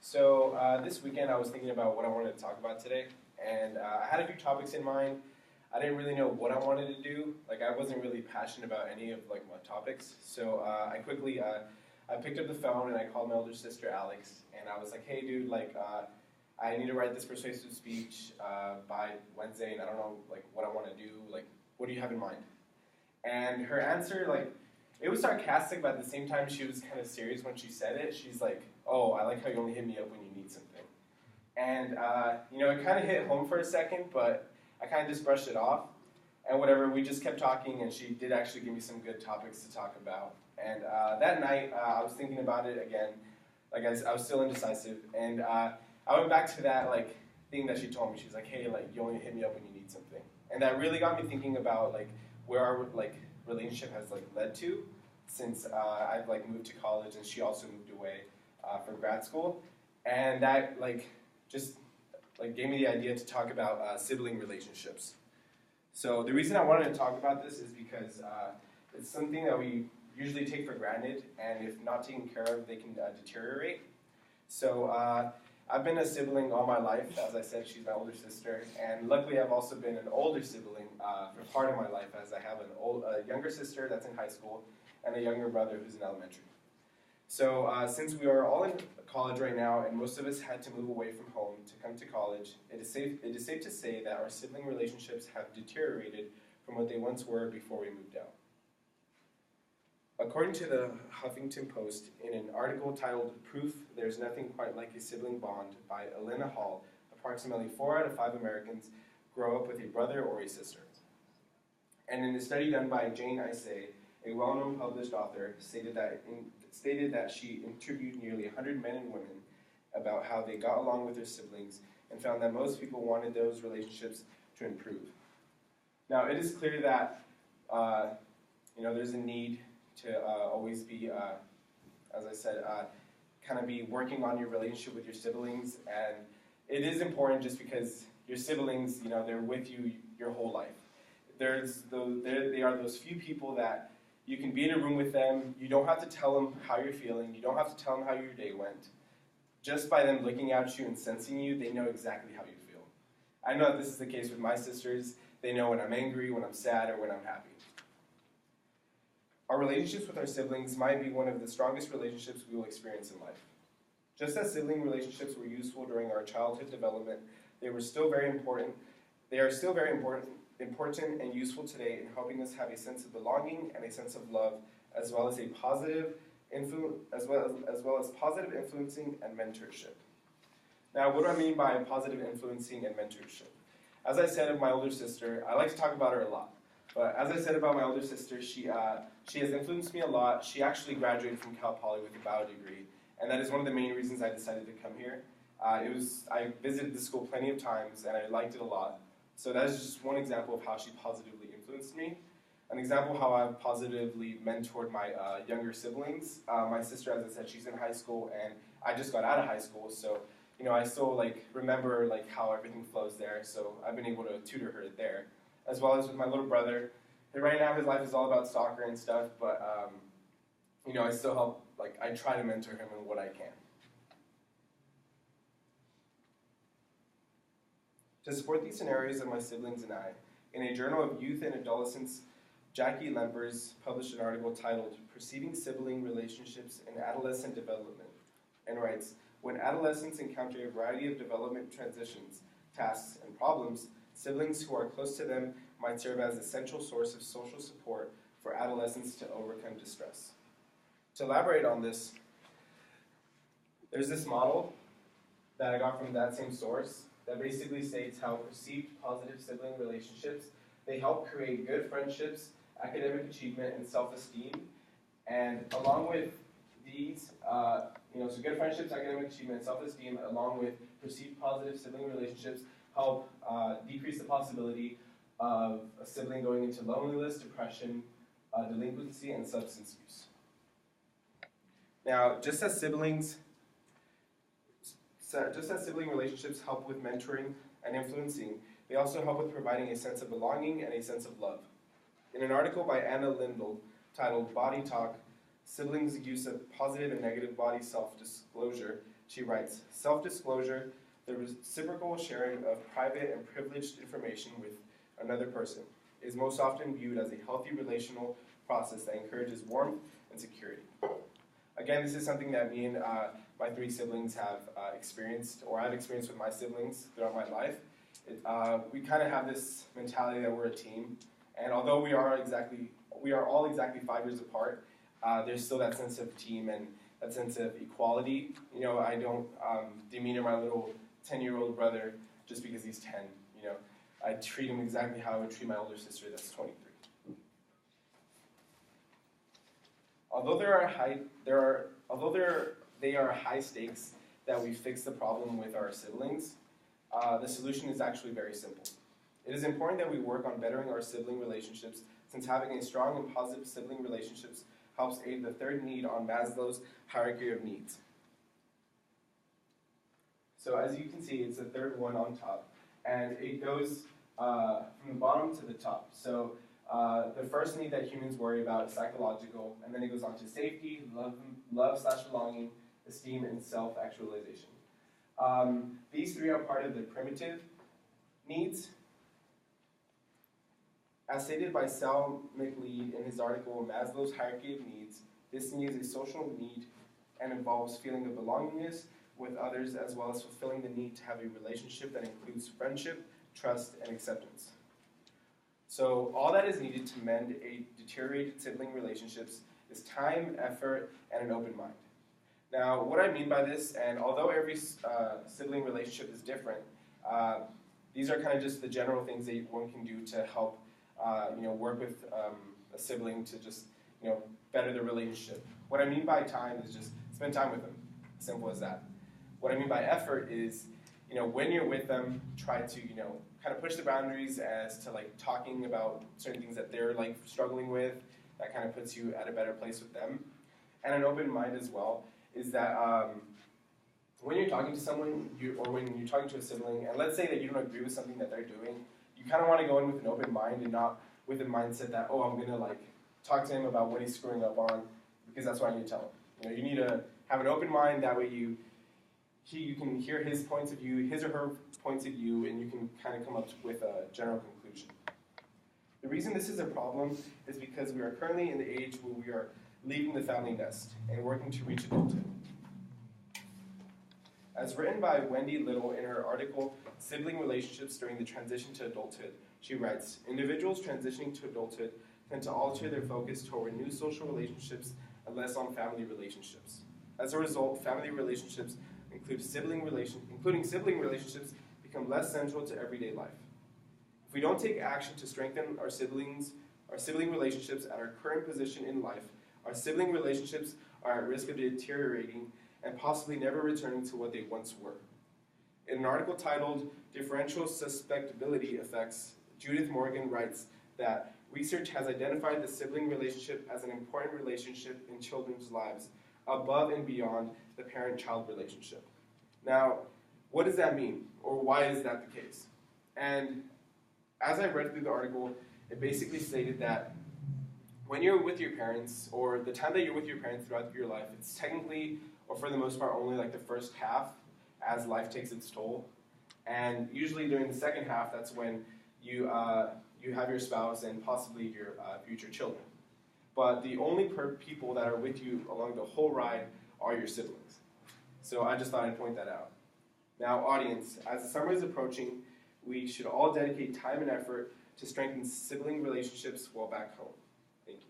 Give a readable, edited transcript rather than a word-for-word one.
This weekend I was thinking about what I wanted to talk about today, and I had a few topics in mind. I didn't really know what I wanted to do. Like I wasn't really passionate about any of like my topics. I quickly I picked up the phone and I called my older sister Alex, and I was like, "Hey, dude, I need to write this persuasive speech by Wednesday, and I don't know like what I want to do. Like, what do you have in mind?" And her answer, like, it was sarcastic, but at the same time, she was kind of serious when she said it. She's like, "Oh, I like how you only hit me up when you need something." And, it kind of hit home for a second, but I kind of just brushed it off. And whatever, we just kept talking, and she did actually give me some good topics to talk about. And that night, I was thinking about it again. Like, I was still indecisive. And I went back to that, like, thing that she told me. She's like, "Hey, like, you only hit me up when you need something." And that really got me thinking about, like, where our, like, relationship has, like, led to since I've, like, moved to college, and she also moved away for grad school. And that, like, just like gave me the idea to talk about sibling relationships. So the reason I wanted to talk about this is because it's something that we usually take for granted, and if not taken care of, they can deteriorate. I've been a sibling all my life. As I said, she's my older sister, and luckily I've also been an older sibling for part of my life, as I have a younger sister that's in high school and a younger brother who's in elementary. Since we are all in college right now, and most of us had to move away from home to come to college, it is safe to say that our sibling relationships have deteriorated from what they once were before we moved out. According to the Huffington Post, in an article titled "Proof There's Nothing Quite Like a Sibling Bond" by Elena Hall, approximately 4 out of 5 Americans grow up with a brother or a sister. And in a study done by Jane Isay, a well-known published author, stated that she interviewed nearly 100 men and women about how they got along with their siblings, and found that most people wanted those relationships to improve. Now, it is clear that there's a need to always be, as I said, kind of be working on your relationship with your siblings, and it is important just because your siblings, they're with you your whole life. They are those few people that you can be in a room with them. You don't have to tell them how you're feeling. You don't have to tell them how your day went. Just by them looking at you and sensing you, they know exactly how you feel. I know that this is the case with my sisters. They know when I'm angry, when I'm sad, or when I'm happy. Our relationships with our siblings might be one of the strongest relationships we will experience in life. Just as sibling relationships were useful during our childhood development, they are still very important and useful today in helping us have a sense of belonging and a sense of love, as well as positive influencing and mentorship. Now, what do I mean by positive influencing and mentorship? As I said of my older sister, I like to talk about her a lot. But as I said about my older sister, she has influenced me a lot. She actually graduated from Cal Poly with a bio degree, and that is one of the main reasons I decided to come here. I visited the school plenty of times, and I liked it a lot. So that is just one example of how she positively influenced me. An example of how I've positively mentored my younger siblings. My sister, as I said, she's in high school, and I just got out of high school, so I still remember how everything flows there. So I've been able to tutor her there, as well as with my little brother. And right now, his life is all about soccer and stuff, but I still help. I try to mentor him in what I can. To support these scenarios of my siblings and I, in a Journal of Youth and Adolescence, Jackie Lempers published an article titled "Perceiving Sibling Relationships in Adolescent Development," and writes, "When adolescents encounter a variety of development transitions, tasks, and problems, siblings who are close to them might serve as a central source of social support for adolescents to overcome distress." To elaborate on this, there's this model that I got from that same source that basically states how perceived positive sibling relationships, they help create good friendships, academic achievement, and self-esteem. And along with these, so good friendships, academic achievement, and self-esteem, along with perceived positive sibling relationships, help decrease the possibility of a sibling going into loneliness, depression, delinquency, and substance use. Now, just as sibling relationships help with mentoring and influencing, they also help with providing a sense of belonging and a sense of love. In an article by Anna Lindell titled "Body Talk, Siblings' Use of Positive and Negative Body Self-Disclosure," She writes, self-disclosure, the reciprocal sharing of private and privileged information with another person, is most often viewed as a healthy relational process that encourages warmth and security. Again, this is something that me and my three siblings have experienced, or I've experienced with my siblings throughout my life. We kind of have this mentality that we're a team, and although we are all exactly 5 years apart, there's still that sense of team and that sense of equality. You know, I don't demeanor my little 10-year-old brother just because he's 10. You know, I treat him exactly how I would treat my older sister that's 23. Although they are high stakes that we fix the problem with our siblings, the solution is actually very simple. It is important that we work on bettering our sibling relationships, since having a strong and positive sibling relationships helps aid the third need on Maslow's hierarchy of needs. So as you can see, it's the third one on top, and it goes from the bottom to the top. So the first need that humans worry about is psychological, and then it goes on to safety, love/belonging, esteem, and self-actualization. These three are part of the primitive needs. As stated by Sal McLeod in his article, Maslow's Hierarchy of Needs, this need is a social need and involves feeling of belongingness with others, as well as fulfilling the need to have a relationship that includes friendship, trust, and acceptance. So all that is needed to mend a deteriorated sibling relationships is time, effort, and an open mind. Now, what I mean by this, and although every sibling relationship is different, these are kind of just the general things that one can do to help work with a sibling to just better the relationship. What I mean by time is just spend time with them. Simple as that. What I mean by effort is, when you're with them, try to kind of push the boundaries as to talking about certain things that they're struggling with. That kind of puts you at a better place with them. And an open mind as well is that when you're talking to someone, or when you're talking to a sibling, and let's say that you don't agree with something that they're doing, you kind of want to go in with an open mind and not with a mindset that, oh, I'm going to talk to him about what he's screwing up on, because that's what I need to tell him. You need to have an open mind. That way you can hear his points of view, his or her points of view, and you can kind of come up with a general conclusion. The reason this is a problem is because we are currently in the age where we are leaving the family nest and working to reach adulthood. As written by Wendy Little in her article, Sibling Relationships During the Transition to Adulthood, she writes, individuals transitioning to adulthood tend to alter their focus toward new social relationships and less on family relationships. As a result, family relationships, including sibling relationships, become less central to everyday life. If we don't take action to strengthen our sibling relationships at our current position in life, our sibling relationships are at risk of deteriorating and possibly never returning to what they once were. In an article titled Differential Susceptibility Effects, Judith Morgan writes that research has identified the sibling relationship as an important relationship in children's lives, above and beyond the parent-child relationship. Now, what does that mean, or why is that the case? And as I read through the article, it basically stated that when you're with your parents, or the time that you're with your parents throughout your life, it's technically, or for the most part, only the first half as life takes its toll. And usually during the second half, that's when you have your spouse and possibly your future children. But the only people that are with you along the whole ride are your siblings. So I just thought I'd point that out. Now, audience, as the summer is approaching, we should all dedicate time and effort to strengthen sibling relationships while back home. Thank you.